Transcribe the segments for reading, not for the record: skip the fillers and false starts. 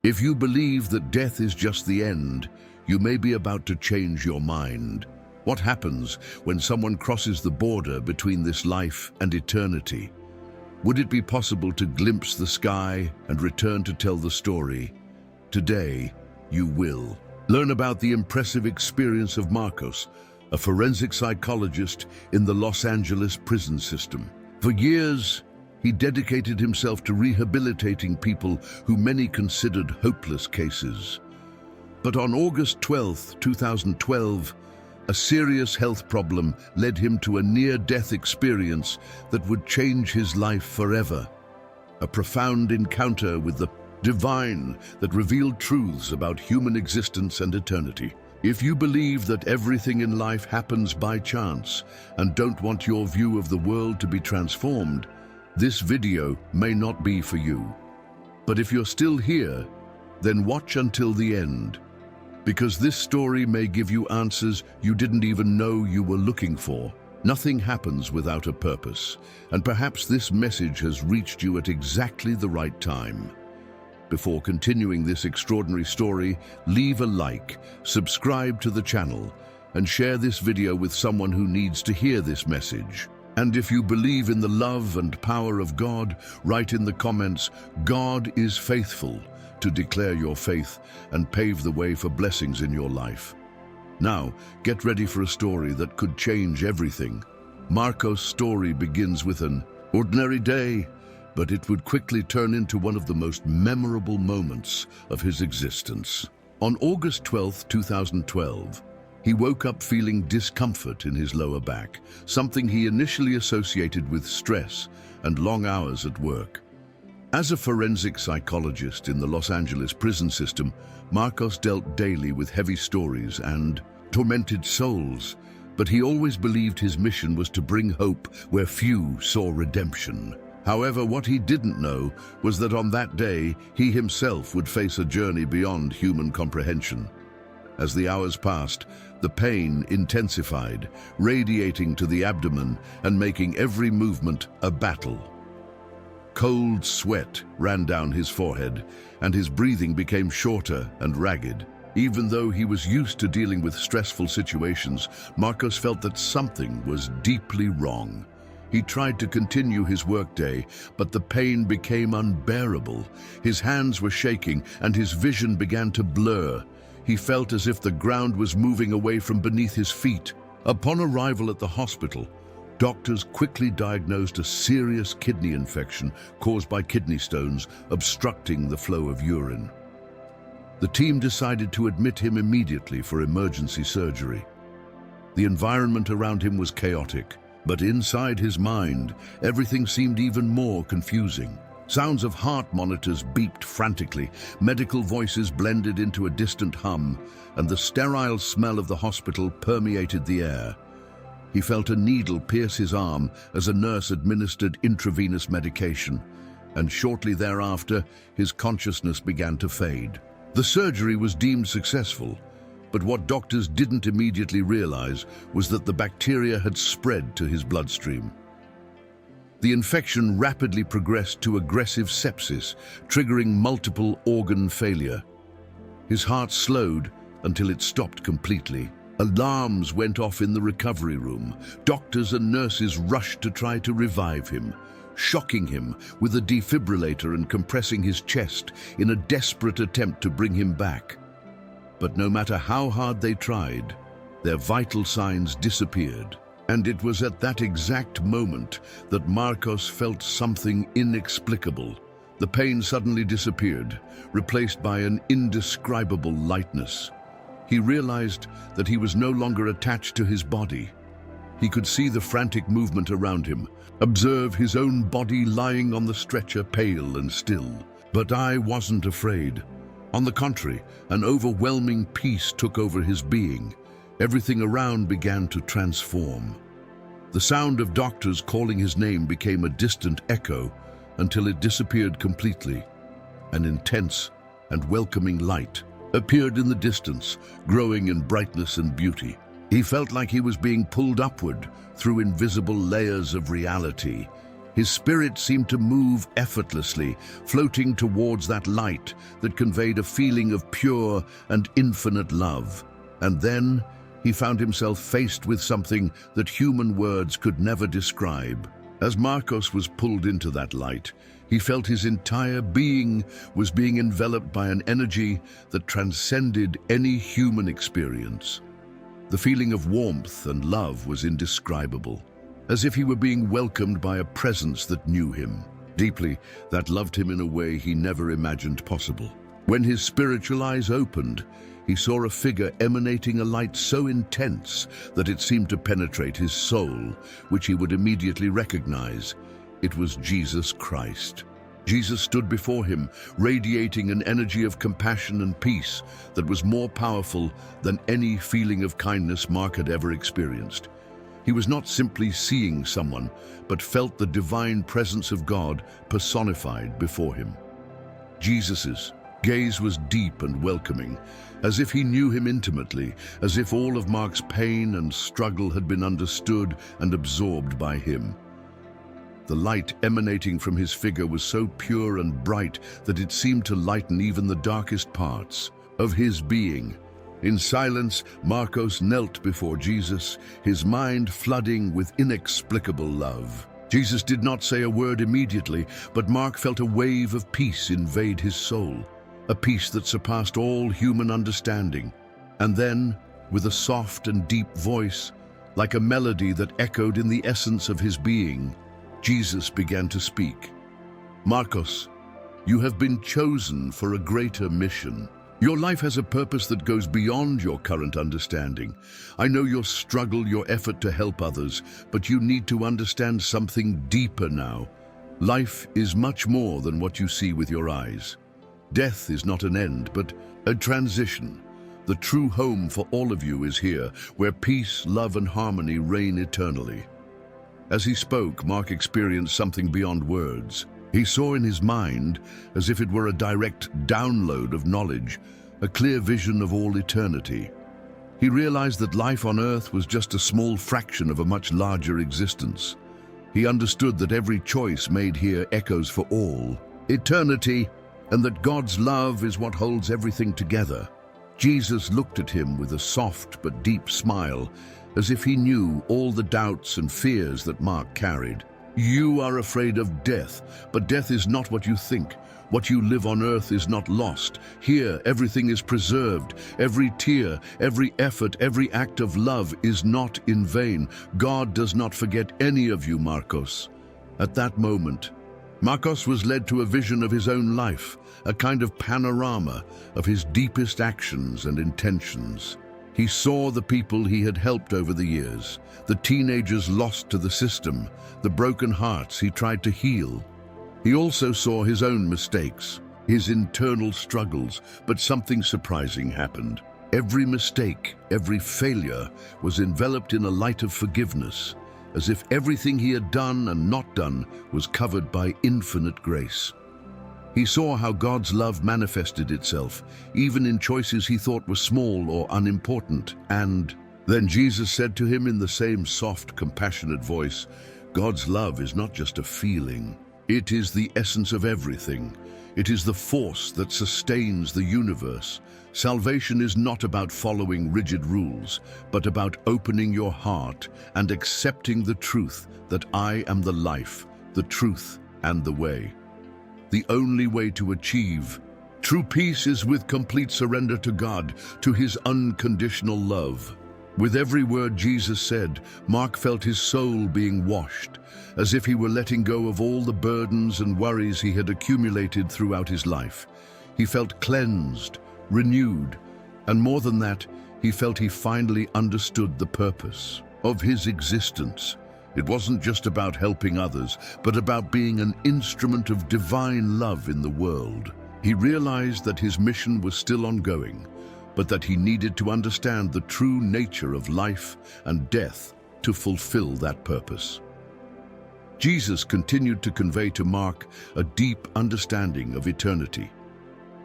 If you believe that death is just the end, you may be about to change your mind. What happens when someone crosses the border between this life and eternity? Would it be possible to glimpse the sky and return to tell the story? Today, you will. Learn about the impressive experience of Marcos, a forensic psychologist in the Los Angeles prison system. For years, he dedicated himself to rehabilitating people who many considered hopeless cases. But on August 12, 2012, a serious health problem led him to a near-death experience that would change his life forever. A profound encounter with the divine that revealed truths about human existence and eternity. If you believe that everything in life happens by chance and don't want your view of the world to be transformed, this video may not be for you. But if you're still here, then watch until the end, because this story may give you answers you didn't even know you were looking for. Nothing happens without a purpose, and perhaps this message has reached you at exactly the right time. Before continuing this extraordinary story, leave a like, subscribe to the channel, and share this video with someone who needs to hear this message. And if you believe in the love and power of God, write in the comments, "God is faithful," to declare your faith and pave the way for blessings in your life. Now, get ready for a story that could change everything. Marcos' story begins with an ordinary day, but it would quickly turn into one of the most memorable moments of his existence. On August 12, 2012, he woke up feeling discomfort in his lower back, something he initially associated with stress and long hours at work. As a forensic psychologist in the Los Angeles prison system, Marcos dealt daily with heavy stories and tormented souls, but he always believed his mission was to bring hope where few saw redemption. However, what he didn't know was that on that day, he himself would face a journey beyond human comprehension. As the hours passed, the pain intensified, radiating to the abdomen and making every movement a battle. Cold sweat ran down his forehead, and his breathing became shorter and ragged. Even though he was used to dealing with stressful situations, Marcos felt that something was deeply wrong. He tried to continue his workday, but the pain became unbearable. His hands were shaking, and his vision began to blur. He felt as if the ground was moving away from beneath his feet. Upon arrival at the hospital, doctors quickly diagnosed a serious kidney infection caused by kidney stones obstructing the flow of urine. The team decided to admit him immediately for emergency surgery. The environment around him was chaotic, but inside his mind, everything seemed even more confusing. Sounds of heart monitors beeped frantically, medical voices blended into a distant hum, and the sterile smell of the hospital permeated the air. He felt a needle pierce his arm as a nurse administered intravenous medication, and shortly thereafter, his consciousness began to fade. The surgery was deemed successful, but what doctors didn't immediately realize was that the bacteria had spread to his bloodstream. The infection rapidly progressed to aggressive sepsis, triggering multiple organ failure. His heart slowed until it stopped completely. Alarms went off in the recovery room. Doctors and nurses rushed to try to revive him, shocking him with a defibrillator and compressing his chest in a desperate attempt to bring him back. But no matter how hard they tried, their vital signs disappeared. And it was at that exact moment that Marcos felt something inexplicable. The pain suddenly disappeared, replaced by an indescribable lightness. He realized that he was no longer attached to his body. He could see the frantic movement around him, observe his own body lying on the stretcher, pale and still. But I wasn't afraid. On the contrary, an overwhelming peace took over his being. Everything around began to transform. The sound of doctors calling his name became a distant echo until it disappeared completely. An intense and welcoming light appeared in the distance, growing in brightness and beauty. He felt like he was being pulled upward through invisible layers of reality. His spirit seemed to move effortlessly, floating towards that light that conveyed a feeling of pure and infinite love. And then he found himself faced with something that human words could never describe. As Marcos was pulled into that light, he felt his entire being was being enveloped by an energy that transcended any human experience. The feeling of warmth and love was indescribable, as if he were being welcomed by a presence that knew him deeply, that loved him in a way he never imagined possible. When his spiritual eyes opened, he saw a figure emanating a light so intense that it seemed to penetrate his soul, which he would immediately recognize. It was Jesus Christ. Jesus stood before him, radiating an energy of compassion and peace that was more powerful than any feeling of kindness Mark had ever experienced. He was not simply seeing someone, but felt the divine presence of God personified before him. Jesus's gaze was deep and welcoming, as if he knew him intimately, as if all of Mark's pain and struggle had been understood and absorbed by him. The light emanating from his figure was so pure and bright that it seemed to lighten even the darkest parts of his being. In silence, Marcos knelt before Jesus, his mind flooding with inexplicable love. Jesus did not say a word immediately, but Mark felt a wave of peace invade his soul, a peace that surpassed all human understanding. And then, with a soft and deep voice, like a melody that echoed in the essence of his being, Jesus began to speak. Marcos, you have been chosen for a greater mission. Your life has a purpose that goes beyond your current understanding. I know your struggle, your effort to help others, but you need to understand something deeper now. Life is much more than what you see with your eyes. Death is not an end, but a transition. The true home for all of you is here, where peace, love, and harmony reign eternally. As he spoke, Mark experienced something beyond words. He saw in his mind, as if it were a direct download of knowledge, a clear vision of all eternity. He realized that life on earth was just a small fraction of a much larger existence. He understood that every choice made here echoes for all eternity, and that God's love is what holds everything together. Jesus looked at him with a soft but deep smile, as if he knew all the doubts and fears that Mark carried. You are afraid of death, but death is not what you think. What you live on earth is not lost. Here, everything is preserved. Every tear, every effort, every act of love is not in vain. God does not forget any of you, Marcos. At that moment, Marcos was led to a vision of his own life, a kind of panorama of his deepest actions and intentions. He saw the people he had helped over the years, the teenagers lost to the system, the broken hearts he tried to heal. He also saw his own mistakes, his internal struggles, but something surprising happened. Every mistake, every failure was enveloped in a light of forgiveness, as if everything he had done and not done was covered by infinite grace. He saw how God's love manifested itself, even in choices he thought were small or unimportant. And then Jesus said to him in the same soft, compassionate voice, God's love is not just a feeling. It is the essence of everything. It is the force that sustains the universe. Salvation is not about following rigid rules, but about opening your heart and accepting the truth that I am the life, the truth, and the way. The only way to achieve true peace is with complete surrender to God, to his unconditional love. With every word Jesus said, Mark felt his soul being washed, as if he were letting go of all the burdens and worries he had accumulated throughout his life. He felt cleansed, renewed, and more than that, he felt he finally understood the purpose of his existence. It wasn't just about helping others, but about being an instrument of divine love in the world. He realized that his mission was still ongoing, but that he needed to understand the true nature of life and death to fulfill that purpose. Jesus continued to convey to Mark a deep understanding of eternity.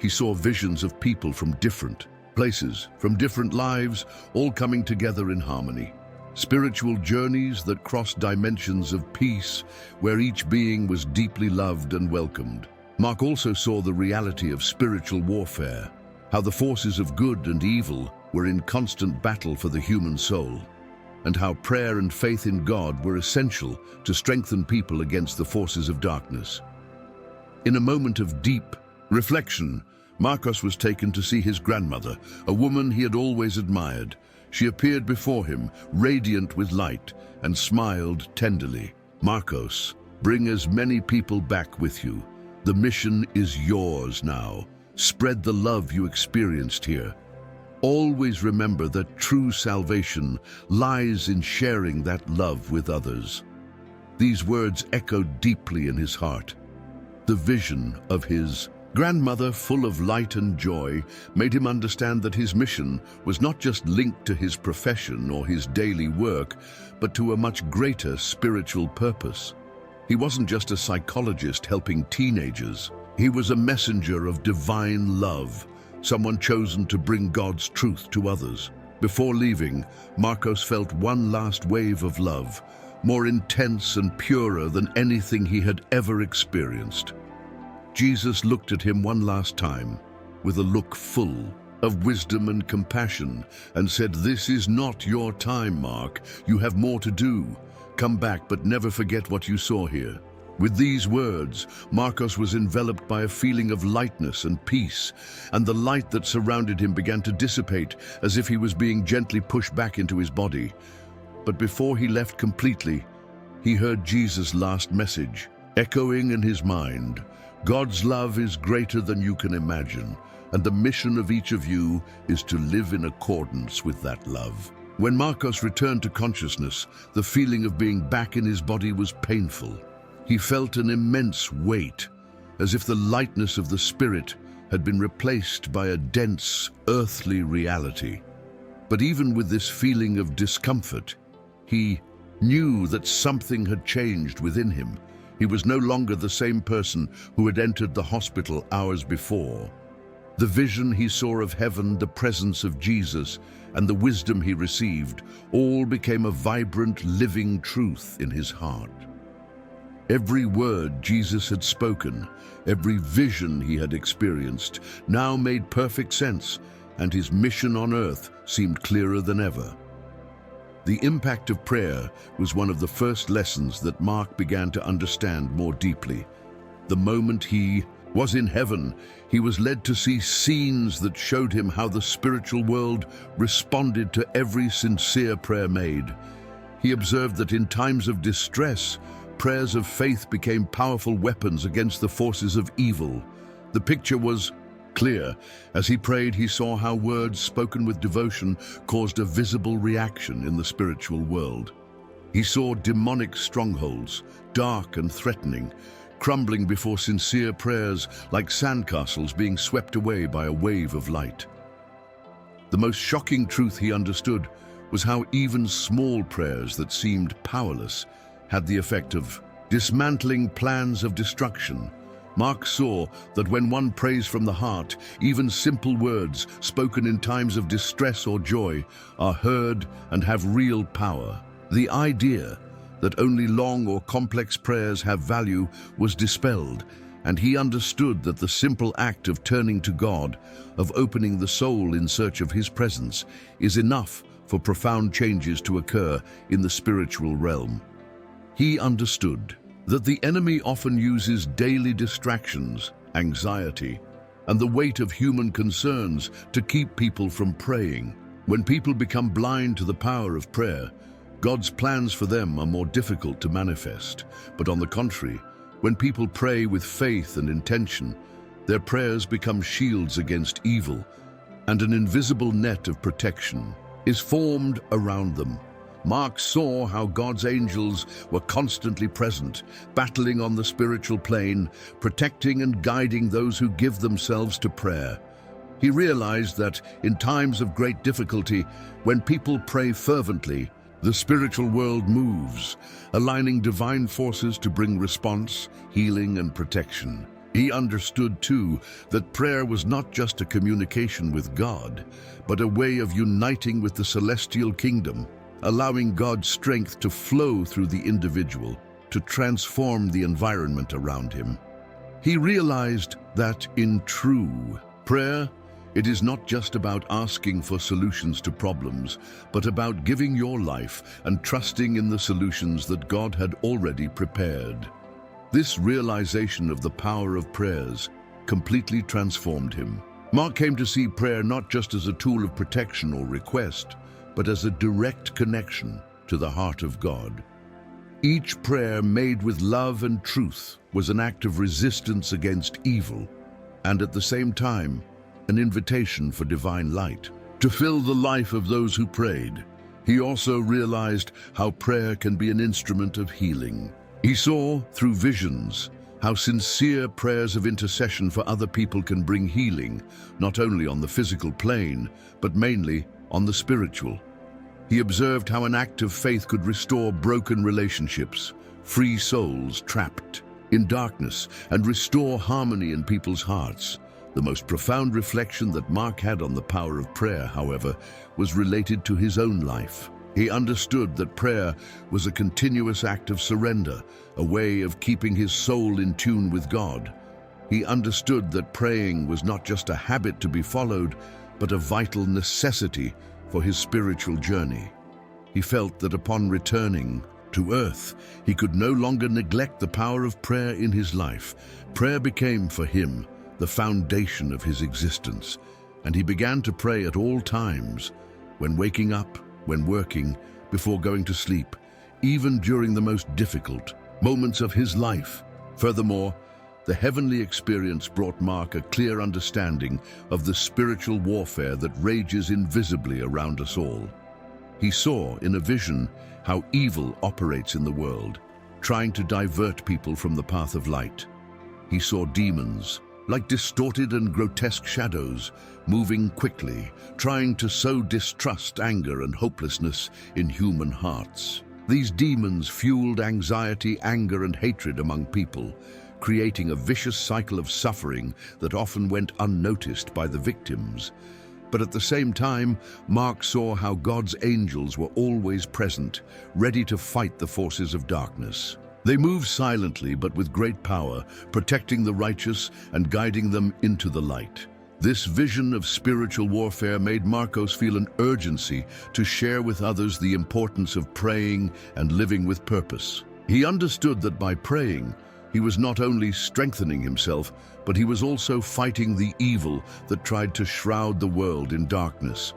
He saw visions of people from different places, from different lives, all coming together in harmony. spiritual journeys that crossed dimensions of peace, where each being was deeply loved and welcomed. Mark also saw the reality of spiritual warfare, how the forces of good and evil were in constant battle for the human soul, and how prayer and faith in God were essential to strengthen people against the forces of darkness. In a moment of deep reflection, Marcos was taken to see his grandmother, a woman he had always admired. She appeared before him, radiant with light, and smiled tenderly. "Marcos, bring as many people back with you. The mission is yours now. Spread the love you experienced here. Always remember that true salvation lies in sharing that love with others." These words echoed deeply in his heart. The vision of his grandmother, full of light and joy, made him understand that his mission was not just linked to his profession or his daily work, but to a much greater spiritual purpose. He wasn't just a psychologist helping teenagers. He was a messenger of divine love, someone chosen to bring God's truth to others. Before leaving, Marcos felt one last wave of love, more intense and purer than anything he had ever experienced. Jesus looked at him one last time, with a look full of wisdom and compassion, and said, "This is not your time, Mark. You have more to do. Come back, but never forget what you saw here." With these words, Marcos was enveloped by a feeling of lightness and peace, and the light that surrounded him began to dissipate as if he was being gently pushed back into his body. But before he left completely, he heard Jesus' last message, echoing in his mind. God's love is greater than you can imagine, and the mission of each of you is to live in accordance with that love. When Marcos returned to consciousness, the feeling of being back in his body was painful. He felt an immense weight, as if the lightness of the spirit had been replaced by a dense, earthly reality. But even with this feeling of discomfort, he knew that something had changed within him. He was no longer the same person who had entered the hospital hours before. The vision he saw of heaven, the presence of Jesus, and the wisdom he received all became a vibrant, living truth in his heart. Every word Jesus had spoken, every vision he had experienced, now made perfect sense, and his mission on earth seemed clearer than ever. The impact of prayer was one of the first lessons that Mark began to understand more deeply. The moment he was in heaven, he was led to see scenes that showed him how the spiritual world responded to every sincere prayer made. He observed that in times of distress, prayers of faith became powerful weapons against the forces of evil. The picture was clear. As he prayed, he saw how words spoken with devotion caused a visible reaction in the spiritual world. He saw demonic strongholds, dark and threatening, crumbling before sincere prayers like sandcastles being swept away by a wave of light. The most shocking truth he understood was how even small prayers that seemed powerless had the effect of dismantling plans of destruction. Mark saw that when one prays from the heart, even simple words spoken in times of distress or joy are heard and have real power. The idea that only long or complex prayers have value was dispelled, and he understood that the simple act of turning to God, of opening the soul in search of His presence, is enough for profound changes to occur in the spiritual realm. He understood that the enemy often uses daily distractions, anxiety, and the weight of human concerns to keep people from praying. When people become blind to the power of prayer, God's plans for them are more difficult to manifest. But on the contrary, when people pray with faith and intention, their prayers become shields against evil, and an invisible net of protection is formed around them. Mark saw how God's angels were constantly present, battling on the spiritual plane, protecting and guiding those who give themselves to prayer. He realized that in times of great difficulty, when people pray fervently, the spiritual world moves, aligning divine forces to bring response, healing, and protection. He understood, too, that prayer was not just a communication with God, but a way of uniting with the celestial kingdom. allowing God's strength to flow through the individual to transform the environment around him. He realized that in true prayer, it is not just about asking for solutions to problems, but about giving your life and trusting in the solutions that God had already prepared. This realization of the power of prayers completely transformed him. Mark came to see prayer not just as a tool of protection or request, but as a direct connection to the heart of God. Each prayer made with love and truth was an act of resistance against evil, and at the same time, an invitation for divine light to fill the life of those who prayed. He also realized how prayer can be an instrument of healing. He saw, through visions, how sincere prayers of intercession for other people can bring healing, not only on the physical plane, but mainly on the spiritual. He observed how an act of faith could restore broken relationships, free souls trapped in darkness, and restore harmony in people's hearts. The most profound reflection that Mark had on the power of prayer, however, was related to his own life. He understood that prayer was a continuous act of surrender, a way of keeping his soul in tune with God. He understood that praying was not just a habit to be followed, but a vital necessity for his spiritual journey. He felt that upon returning to earth, he could no longer neglect the power of prayer in his life. Prayer became, for him, the foundation of his existence, and he began to pray at all times, when waking up, when working, before going to sleep, even during the most difficult moments of his life. Furthermore, the heavenly experience brought Mark a clear understanding of the spiritual warfare that rages invisibly around us all. He saw in a vision how evil operates in the world, trying to divert people from the path of light. He saw demons, like distorted and grotesque shadows, moving quickly, trying to sow distrust, anger, and hopelessness in human hearts. These demons fueled anxiety, anger, and hatred among people, creating a vicious cycle of suffering that often went unnoticed by the victims. But at the same time, Mark saw how God's angels were always present, ready to fight the forces of darkness. They moved silently but with great power, protecting the righteous and guiding them into the light. This vision of spiritual warfare made Marcos feel an urgency to share with others the importance of praying and living with purpose. He understood that by praying, he was not only strengthening himself, but he was also fighting the evil that tried to shroud the world in darkness.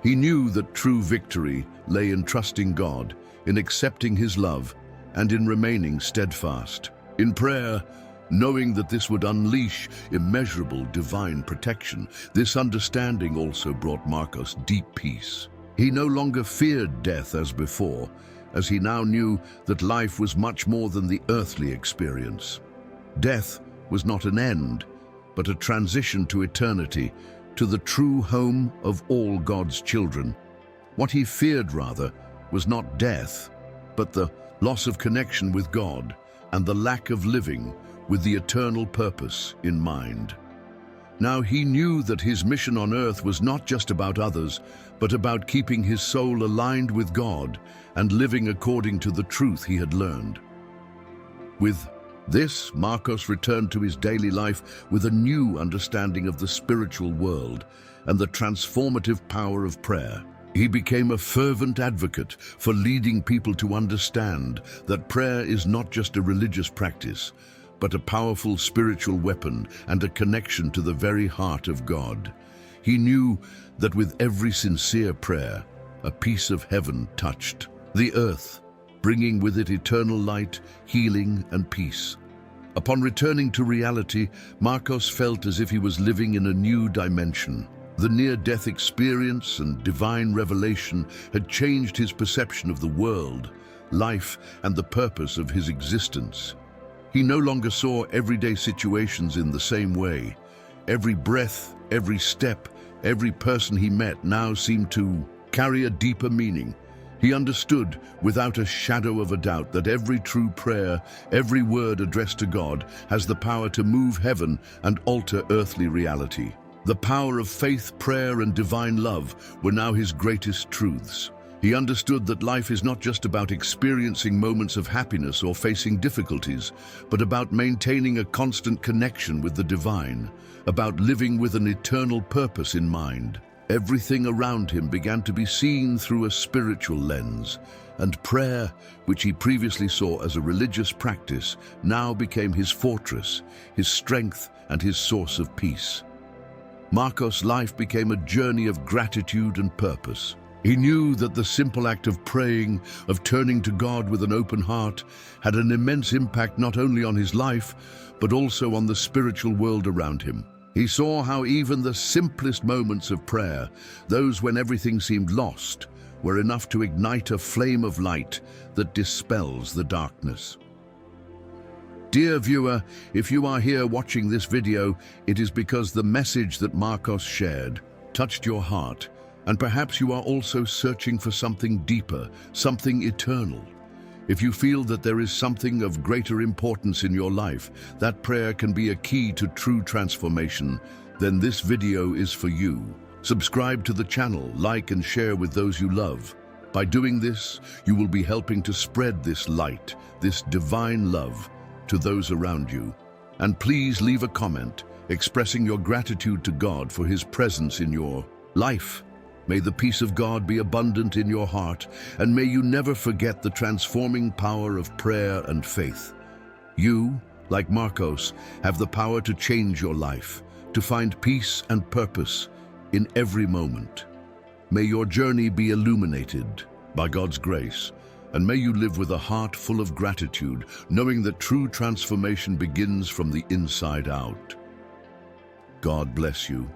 He knew that true victory lay in trusting God, in accepting his love, and in remaining steadfast. In prayer, knowing that this would unleash immeasurable divine protection, this understanding also brought Marcos deep peace. He no longer feared death as before, as he now knew that life was much more than the earthly experience. Death was not an end, but a transition to eternity, to the true home of all God's children. What he feared, rather, was not death, but the loss of connection with God and the lack of living with the eternal purpose in mind. Now he knew that his mission on earth was not just about others, but about keeping his soul aligned with God and living according to the truth he had learned. With this, Marcos returned to his daily life with a new understanding of the spiritual world and the transformative power of prayer. He became a fervent advocate for leading people to understand that prayer is not just a religious practice, but a powerful spiritual weapon and a connection to the very heart of God. He knew that with every sincere prayer, a piece of heaven touched the earth, bringing with it eternal light, healing, and peace. Upon returning to reality, Marcos felt as if he was living in a new dimension. The near-death experience and divine revelation had changed his perception of the world, life, and the purpose of his existence. He no longer saw everyday situations in the same way. Every breath, every step, every person he met now seemed to carry a deeper meaning. He understood, without a shadow of a doubt, that every true prayer, every word addressed to God, has the power to move heaven and alter earthly reality. The power of faith, prayer, and divine love were now his greatest truths. He understood that life is not just about experiencing moments of happiness or facing difficulties, but about maintaining a constant connection with the divine, about living with an eternal purpose in mind. Everything around him began to be seen through a spiritual lens, and prayer, which he previously saw as a religious practice, now became his fortress, his strength, and his source of peace. Marcos' life became a journey of gratitude and purpose. He knew that the simple act of praying, of turning to God with an open heart, had an immense impact not only on his life, but also on the spiritual world around him. He saw how even the simplest moments of prayer, those when everything seemed lost, were enough to ignite a flame of light that dispels the darkness. Dear viewer, if you are here watching this video, it is because the message that Marcos shared touched your heart, and perhaps you are also searching for something deeper, something eternal. If you feel that there is something of greater importance in your life, that prayer can be a key to true transformation, then this video is for you. Subscribe to the channel, like and share with those you love. By doing this, you will be helping to spread this light, this divine love, to those around you. And please leave a comment expressing your gratitude to God for His presence in your life. May the peace of God be abundant in your heart, and may you never forget the transforming power of prayer and faith. You, like Marcos, have the power to change your life, to find peace and purpose in every moment. May your journey be illuminated by God's grace, and may you live with a heart full of gratitude, knowing that true transformation begins from the inside out. God bless you.